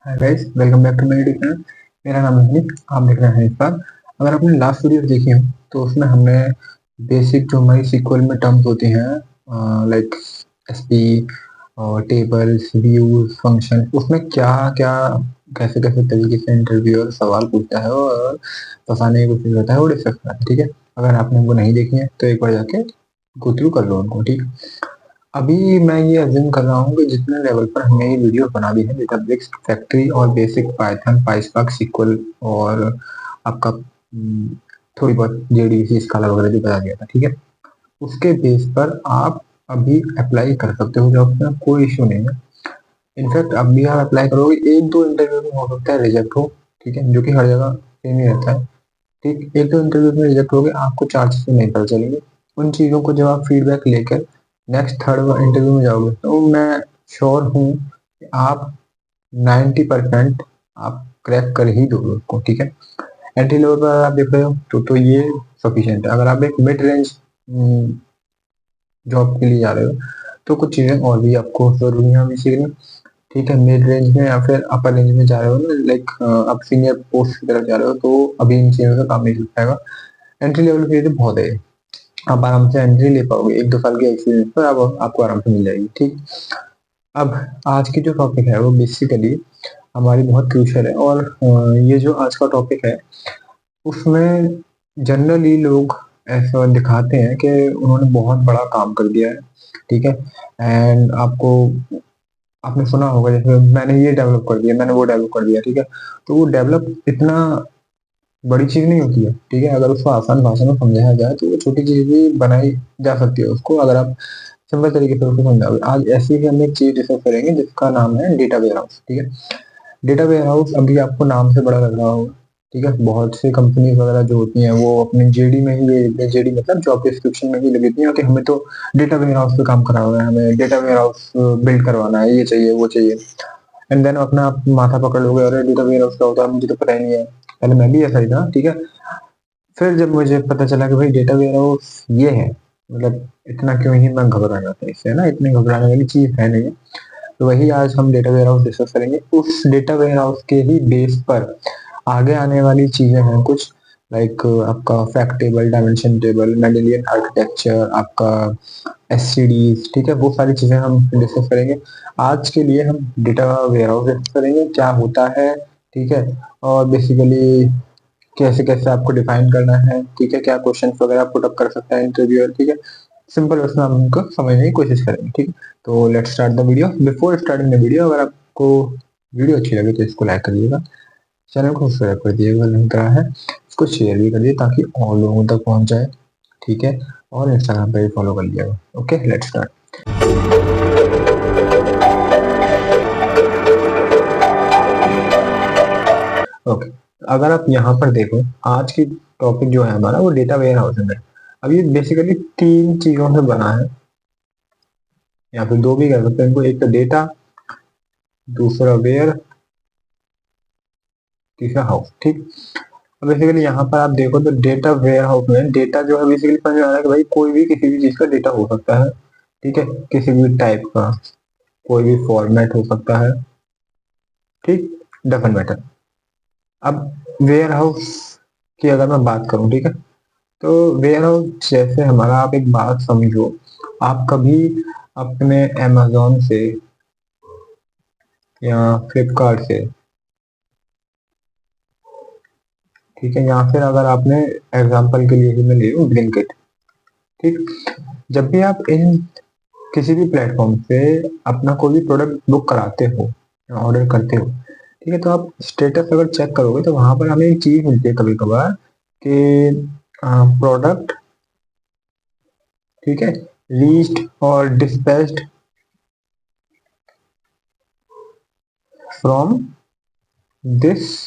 Hi guys, welcome back to my YouTube channel. मेरा नाम है निक, आप देख रहे हैं इस बार। अगर आपने लास्ट वीडियो देखी हो तो उसमें हमने बेसिक जो हमारी सीक्वल में टर्म्स होती हैं, लाइक एसपी और टेबल्स, व्यूज, फंक्शन, उसमें क्या क्या कैसे कैसे तरीके से इंटरव्यूअर सवाल पूछता है और फंसाने की कोशिश करता है, वो डिस्कस करता है। ठीक है, अगर आपने वो नहीं देखी है तो एक बार जाके गो थ्रू कर लो उनको। ठीक, अभी मैं ये अज्यूम कर रहा हूँ कि जितने लेवल पर हमने ये वीडियो बना दी है, डेटाब्रिक्स फैक्ट्री और बेसिक पाइथन, पाइस्पार्क, सीक्वल और आपका थोड़ी बहुत जेडीबीसी स्काला वगैरह जो बता दिया था। ठीक है, उसके बेस पर आप अभी अप्लाई कर सकते हो जॉब में, कोई इश्यू नहीं है। इनफैक्ट अभी आप अप्लाई करोगे, एक दो इंटरव्यू में हो सकता है रिजेक्ट हो। ठीक है, जो कि हर जगह सेम ही रहता है। ठीक, एक दो इंटरव्यू में रिजेक्ट हो गए, आपको 4 चीजें नहीं पता चलेंगी। उन चीजों को जब आप फीडबैक लेकर नेक्स्ट थर्ड इंटरव्यू में जाओगे तो मैं श्योर हूँ कि आप 90% आप क्रैक कर ही दोगे उसको। ठीक है, एंट्री लेवल पर अगर आप देख रहे हो तो ये सफिशियंट है। अगर आप एक मिड रेंज जॉब के लिए जा रहे हो तो कुछ चीजें और भी आपको जरूरी है अभी सीखनी। ठीक है, मिड रेंज में या फिर अपर रेंज में जा रहे हो ना, लाइक आप सीनियर पोस्ट की तरफ जा रहे हो, तो अभी इन चीजों से काम नहीं चल पाएगा। एंट्री लेवल की चीजें बहुत है, आप आराम से एंट्री ले पाओगे। एक दो साल के एक्सपीरियंस पर अब आपको आराम से मिल जाएगी। ठीक, अब आज की जो टॉपिक है वो बेसिकली हमारी बहुत क्रूशियल है, और ये जो आज का टॉपिक है उसमें जनरली लोग ऐसा दिखाते हैं कि उन्होंने बहुत बड़ा काम कर दिया है। ठीक है, एंड आपने सुना होगा जैसे मैंने ये डेवलप कर दिया, मैंने वो डेवलप कर दिया। ठीक है, तो वो डेवलप इतना बड़ी चीज नहीं होती है। ठीक है, अगर उसको आसान भाषा में समझाया जाए तो वो छोटी चीज भी बनाई जा सकती है उसको, अगर आप सिंपल तरीके से उसको समझाओगे। आज ऐसी ही हम एक चीज डिस्कस करेंगे जिसका नाम है डेटा वेयर हाउस। ठीक है, डेटा वेयर हाउस अभी आपको नाम से बड़ा लग रहा होगा। ठीक है, बहुत सी कंपनीज वगैरह जो होती हैं वो अपने जेडी में ही जेडी मतलब जॉब डिस्क्रिप्शन में ही लिख देती हैं कि हमें तो डेटा वेयर हाउस पे काम कराना है, हमें डेटा वेयर हाउस बिल्ड करवाना है, ये चाहिए वो चाहिए। एंड देन अपना आप माथा पकड़ लोगे, अरे डेटा वेयर हाउस क्या होता है, मुझे तो पता ही नहीं है। पहले मैं भी ऐसा ही था। ठीक है, फिर जब मुझे पता चला कि भाई डेटा वेयर हाउस ये है, मतलब इतना क्यों ही मैं घबरा जाता, इससे है ना, इतनी घबराने वाली चीज है नहीं। तो वही आज हम डेटा वेयर हाउस डिस्कस करेंगे। उस डेटा वेयर हाउस के ही बेस पर आगे आने वाली चीजें हैं कुछ, लाइक आपका fact table, dimension table, Mendelian architecture, आपका एससीडीज। ठीक है, वो सारी चीजें हम डिस्कस करेंगे। आज के लिए हम डेटा वेयर हाउस डिस्कस करेंगे, क्या होता है। ठीक है, और बेसिकली कैसे कैसे आपको डिफाइन करना है। ठीक है, क्या क्वेश्चन वगैरह पुट अप कर सकता है इंटरव्यूअर। ठीक है, सिंपल उसमें हम उनको समझने की कोशिश करेंगे। ठीक है, तो let's start the video. Before starting the video, अगर आपको वीडियो अच्छी लगे तो इसको लाइक कर दीजिएगा, चैनल को सब्सक्राइब कर दिएगा, नहीं करा है इसको शेयर भी कर दिए ताकि और लोगों तक पहुंच जाए। ठीक है, और इंस्टाग्राम पे भी फॉलो कर लिएगा। Okay, let's start. ओके, अगर आप यहाँ पर देखो, आज की टॉपिक जो है हमारा वो डेटा वेयर हाउस है। अब ये बेसिकली 3 चीजों से बना है, या फिर दो भी कह सकते हैं इनको, एक तो डेटा, दूसरा वेयर, तीसरा हाउस। ठीक, अब बेसिकली यहाँ पर आप देखो तो डेटा वेयर हाउस में डेटा जो है बेसिकली समझ में आ रहा है कि भाई कोई भी किसी भी चीज का डेटा हो सकता है। ठीक है, किसी भी टाइप का, कोई भी फॉर्मेट हो सकता है। ठीक, डजंट मैटर। अब वेयर हाउस की अगर मैं बात करूं, ठीक है, तो वेयर हाउस जैसे हमारा, आप एक बात समझो, आप कभी अपने अमेजोन से या फ्लिपकार्ट से, ठीक है, या फिर अगर आपने एग्जांपल के लिए ही मैं ले लूं ब्लिंकिट। ठीक, जब भी आप इन किसी भी प्लेटफॉर्म से अपना कोई भी प्रोडक्ट बुक कराते हो या ऑर्डर करते हो, ठीक है, तो आप स्टेटस अगर चेक करोगे तो वहां पर हमें एक चीज मिलती है कभी कभार कि प्रोडक्ट, ठीक है, रीच्ड और dispatched from this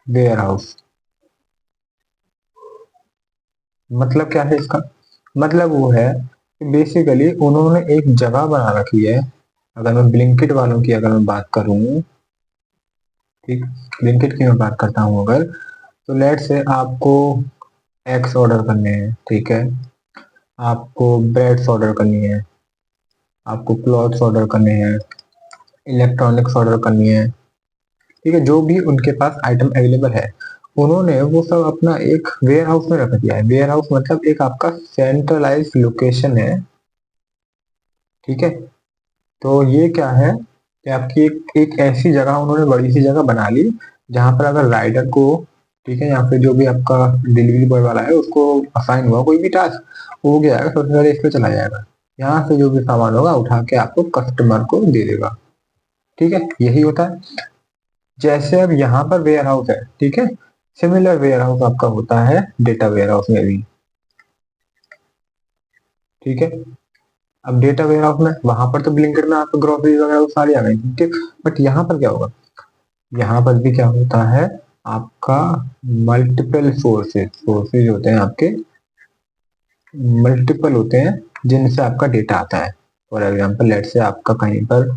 warehouse. मतलब क्या है इसका? मतलब वो है कि बेसिकली उन्होंने एक जगह बना रखी है। अगर मैं ब्लिंकिट वालों की अगर मैं बात करूं, ठीक, ब्लिंकिट की मैं बात करता हूं अगर, तो लेट से आपको एग्स ऑर्डर करने हैं, ठीक है, आपको ब्रेड्स ऑर्डर करनी है, आपको क्लॉथ्स ऑर्डर करने हैं, इलेक्ट्रॉनिक्स ऑर्डर करनी है, ठीक है, जो भी उनके पास आइटम अवेलेबल है उन्होंने वो सब अपना एक वेयर हाउस में रख दिया है। वेयर हाउस मतलब एक आपका सेंट्रलाइज लोकेशन है। ठीक है, तो ये क्या है कि आपकी एक ऐसी जगह उन्होंने बड़ी सी जगह बना ली जहां पर अगर राइडर को, ठीक है, या फिर जो भी आपका डिलीवरी बॉय वाला है उसको असाइन हुआ कोई भी टास्क, वो गया सबसे पहले इस पे चला जाएगा, यहाँ से जो भी सामान होगा उठा के आपको कस्टमर को दे देगा। ठीक है, यही होता है। जैसे अब यहाँ पर वेयर हाउस है, ठीक है, सिमिलर वेयर हाउस आपका होता है डेटा वेयर हाउस में भी। ठीक है, अब डेटा वेयर हाउस में वहां पर तो ब्लिंकिट में आपको ग्रोसरी वगैरह वो सारी आ गई, ठीक। बट यहाँ पर क्या होगा, यहाँ पर भी क्या होता है, आपका मल्टीपल सोर्सेज सोर्सेज होते हैं आपके, मल्टीपल होते हैं जिनसे आपका डेटा आता है। फॉर एग्जाम्पल लेट से आपका कहीं पर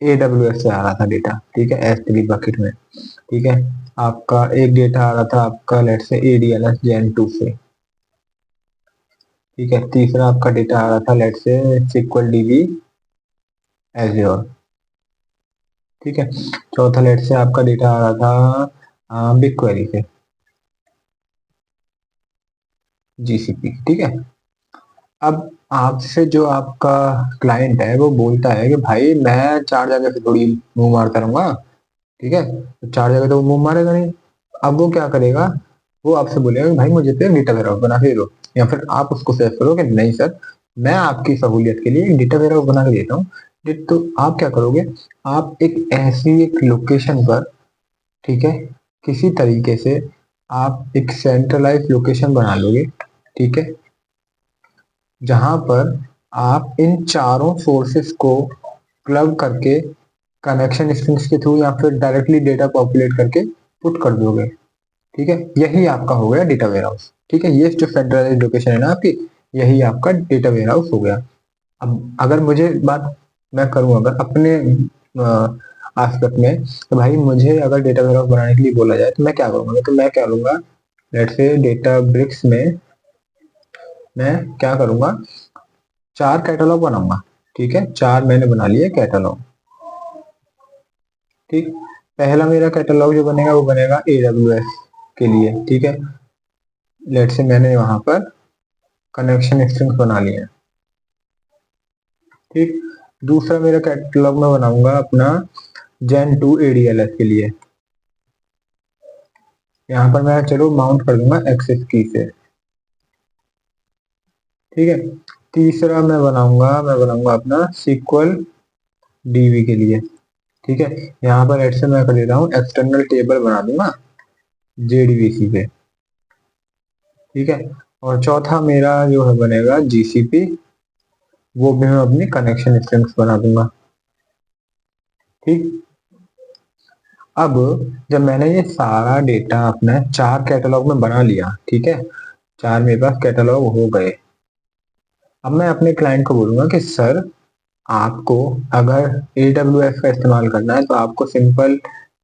AWS से आ रहा था डेटा, ठीक है, S3 बकेट में। ठीक है, आपका एक डेटा आ रहा था आपका लेट से ADLS Gen 2 से। ठीक है, तीसरा आपका डेटा आ रहा था लेट से SQL DB Azure। ठीक है, चौथा लेट से आपका डेटा आ रहा था बिग क्वेरी से, GCP। ठीक है, अब आपसे जो आपका क्लाइंट है वो बोलता है कि भाई मैं 4 जगह से थोड़ी मुंह मारता रहूंगा, ठीक है, तो 4 जगह तो वो मुंह मारेगा नहीं। अब वो क्या करेगा, वो आपसे बोलेगा कि भाई मुझे तो डेटा वेयरहाउस बना के दो, या फिर आप उसको सेट करो कि नहीं सर मैं आपकी सहूलियत के लिए डेटा वेयरहाउस बना के देता हूँ। तो आप क्या करोगे, आप एक ऐसी एक लोकेशन पर, ठीक है, किसी तरीके से आप एक सेंट्रलाइज लोकेशन बना लोगे, ठीक है, जहां पर आप इन चारों सोर्सेस को क्लब करके कनेक्शन स्ट्रिंग्स के थ्रू या फिर डायरेक्टली डेटा पॉपुलेट करके पुट कर दोगे। ठीक है, यही आपका हो गया डेटा वेयरहाउस। ठीक है, ये जो सेंट्रलाइज लोकेशन है ना आपकी, यही आपका डेटा वेयरहाउस हो गया। अब अगर मुझे बात मैं करूं अगर अपने आस्पेक्ट में, तो भाई मुझे अगर डेटा वेयरहाउस बनाने के लिए बोला जाए तो मैं क्या करूंगा, तो मैं क्या लूंगा, लेट्स से डेटा ब्रिक्स में मैं क्या करूंगा, 4 कैटलॉग बनाऊंगा। ठीक है, 4 मैंने बना लिए कैटलॉग। ठीक, पहला मेरा कैटलॉग जो बनेगा वो बनेगा AWS के लिए। ठीक है, लेट से मैंने वहां पर कनेक्शन स्ट्रिंग्स बना लिए हैं। ठीक, दूसरा मेरा कैटलॉग में बनाऊंगा अपना Gen 2 ADLS के लिए। यहाँ पर मैं चलो माउंट कर दूंगा एक्सेस की से। ठीक है, तीसरा मैं बनाऊंगा अपना SQL DB के लिए। ठीक है, यहाँ पर ऐसे मैं कर देता हूँ एक्सटर्नल टेबल बना दूंगा JDBC पे। ठीक है, और चौथा मेरा जो है बनेगा GCP, वो भी मैं अपनी कनेक्शन स्ट्रिंग्स बना दूंगा। ठीक, अब जब मैंने ये सारा डेटा अपना 4 कैटलॉग में बना लिया, ठीक है, 4 मेरे पास कैटलॉग हो गए। अब मैं अपने क्लाइंट को बोलूंगा कि सर आपको अगर AWS का इस्तेमाल करना है तो आपको सिंपल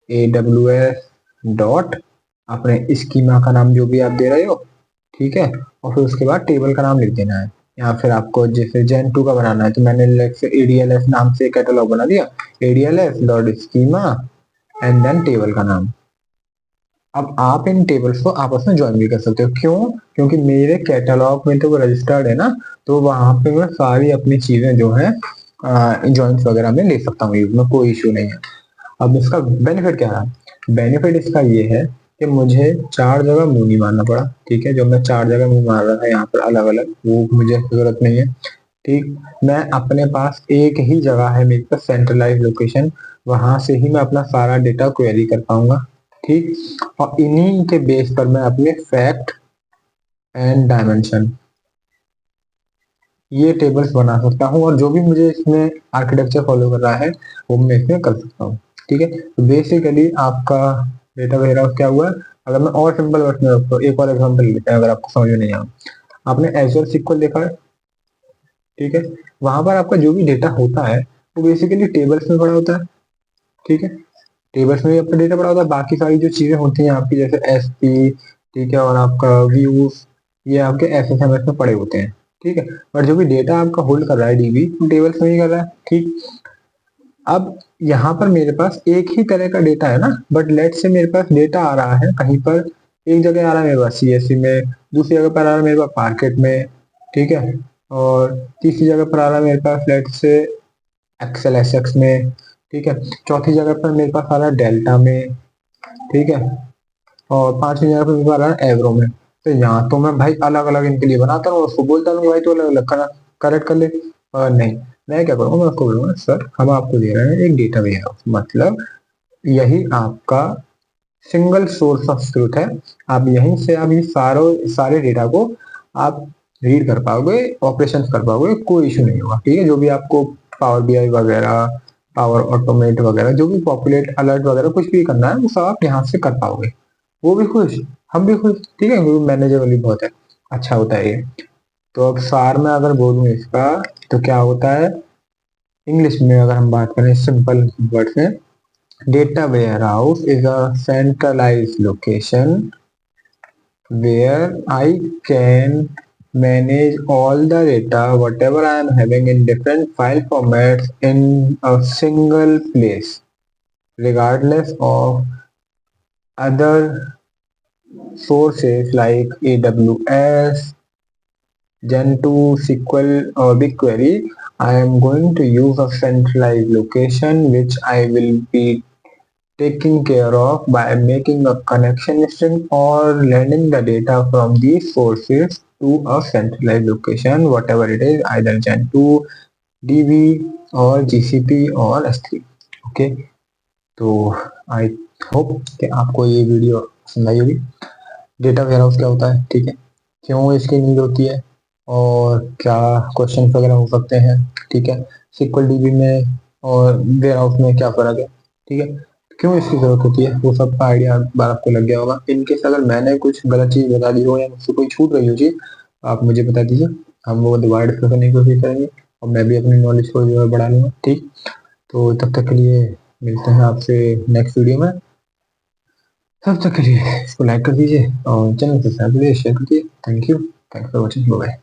AWS डॉट अपने स्कीमा का नाम जो भी आप दे रहे हो, ठीक है, और फिर उसके बाद टेबल का नाम लिख देना है। या फिर आपको जैसे Gen 2 का बनाना है तो मैंने लेट से ADLS नाम से कैटलॉग बना दिया, ADLS dot schema and then table का नाम। अब आप इन टेबल्स को आपस में ज्वाइन भी कर सकते हो। क्यों, क्योंकि मेरे कैटलॉग में तो वो रजिस्टर्ड है ना, तो वहां पे मैं सारी अपनी चीजें जो है जॉइंट्स वगैरह में ले सकता हूँ, यूज में कोई इश्यू नहीं है। अब इसका बेनिफिट क्या है, बेनिफिट इसका ये है कि मुझे 4 जगह मुंह नहीं मारना पड़ा। ठीक है, जो मैं 4 जगह मुंह मार रहा था यहाँ पर अलग अलग, वो मुझे जरूरत नहीं है। ठीक, मैं अपने पास एक ही जगह है मेरे पास सेंट्रलाइज लोकेशन, वहां से ही मैं अपना सारा डेटा क्वेरी कर पाऊंगा। ठीक, और इन्हीं के बेस पर मैं अपने फैक्ट एंड डायमेंशन ये टेबल्स बना सकता हूँ, और जो भी मुझे इसमें आर्किटेक्चर फॉलो कर रहा है वो मैं इसमें कर सकता हूँ। ठीक है, तो बेसिकली आपका डेटा वेयरहाउस क्या हुआ। अगर मैं और सिंपल वर्ड में रखता हूँ, एक और एग्जांपल लेते हैं अगर आपको समझ में नहीं आया। आपने एजर SQL देखा है, ठीक है, वहां पर आपका जो भी डेटा होता है वो बेसिकली टेबल्स में पड़ा होता है। ठीक है, टेबल्स में भी आपका डेटा पड़ा होता है, बाकी सारी जो चीजें होती हैं आपकी जैसे SP, ठीक है, और आपका व्यूज, ये आपके SSMS में पड़े होते हैं। ठीक है, पर जो भी डेटा आपका होल्ड कर रहा है DB, वो टेबल्स में ही कर रहा है। ठीक, अब यहाँ पर मेरे पास एक ही तरह का डेटा है ना, बट लेट से मेरे पास डेटा आ रहा है कहीं पर, एक जगह आ रहा है मेरे पास सीएससी में, दूसरी जगह पर आ रहा है मेरे पास मार्केट में, ठीक है, और तीसरी जगह पर आ रहा है मेरे पास लेट से एक्सेल एसएक्स में, ठीक है, चौथी जगह पर मेरे पास आ रहा है डेल्टा में, ठीक है, और पांचवी जगह पर मेरे पास आ रहा है एवरो में। तो यहाँ तो मैं भाई अलग अलग इनके लिए बनाता हूँ, उसको बोलता हूँ भाई तो अलग अलग करेक्ट कर ले, और नहीं, मैं क्या करूँगा, मैं उसको बोलूंगा सर हम आपको दे रहे हैं एक डेटा वेयर हाउस, मतलब यही आपका सिंगल सोर्स ऑफ ट्रूथ है, आप यहीं से आप ये सारे डेटा को आप रीड कर पाओगे, ऑपरेशन कर पाओगे, कोई इशू नहीं होगा, ठीक है। जो भी आपको पावर बीआई वगैरह, पावर ऑटोमेट वगैरह, जो भी पॉपुलेट अलर्ट वगैरह कुछ भी करना है वो सब आप यहाँ से कर पाओगे, वो भी खुश, हम भी खुश, ठीक है, क्योंकि मैनेजेबल भी बहुत है, अच्छा होता है ये। तो अब सार में अगर बोलूँ इसका तो क्या होता है, इंग्लिश में अगर हम बात करें सिंपल वर्ड में, data warehouse is a centralized location where I can manage all the data whatever I am having in different file formats in a single place regardless of other sources like AWS, Gen2, SQL or BigQuery. I am going to use a centralized location which I will be taken care of by making a connection string or lending the data from these sources to a centralized location, whatever it is, either Gen2, DB or GCP और S3। Okay, तो I hope कि आपको ये video पसंद आई होगी। Data warehouse क्या होता है, ठीक है, क्यों इसकी नीड होती है, और क्या क्वेश्चन वगैरह हो सकते हैं, ठीक है, सिक्वल डीबी में और वेयरहाउस में क्या फर्क है, ठीक है, क्यों इसकी जरूरत होती है, वो सब का आइडिया बार आपको लग गया होगा। इनकेस अगर मैंने कुछ गलत चीज बता दी हो या मुझसे कोई छूट रही हो चीज, आप मुझे बता दीजिए, हम वो दोबारा डिस्कस करने की कोशिश करेंगे, और मैं भी अपनी नॉलेज को जो है बढ़ा लूंगा, ठीक। तो तब तक के लिए मिलते हैं आपसे नेक्स्ट वीडियो में, तब तक के लिए इसको लाइक कर दीजिए और चैनल को सब्सक्राइब करिए, शेयर करिए। Thank you, thanks for watching, bye.